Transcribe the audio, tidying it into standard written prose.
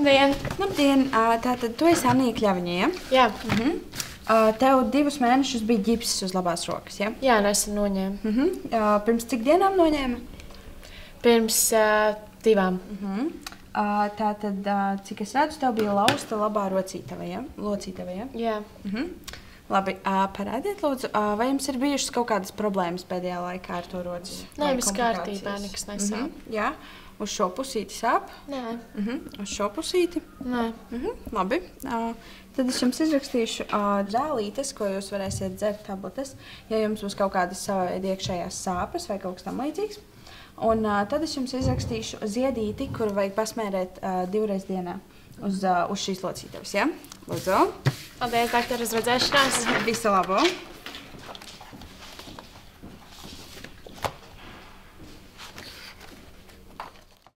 Labdien! Labdien! Tātad tu esi Anija Kļaviņa, ja? Jā. Tev 2 mēnešus bija ģipss uz labās rokas, ja? Jā, nesen noņēmu. Pirms cik dienām noņēma? Pirms 2. Tātad, cik es redzu, tev bija lausta labā rocītava, ja? Locītava, ja? Jā. Labi, parādiet lūdzu, vai jums ir bijušas kaut kādas problēmas pēdējā laikā ar to rocis? Nē, viss kārtībā, nekas nesāp. Jā, uz šo pusīti sāp? Nē. Uz šo pusīti? Nē. Labi, tad es jums izrakstīšu zālītes, ko jūs varēsiet dzert tabletes, ja jums būs kaut kādas savveida iekšējās sāpes vai kaut kas tam līdzīgs. Un tad es jums izrakstīšu ziedīti, kuru vajag pasmērēt 2 reizes dienā uz šīs locītavas, ja? Lūdzu. Paldies, doktor, uz redzēšanās. Visu labo.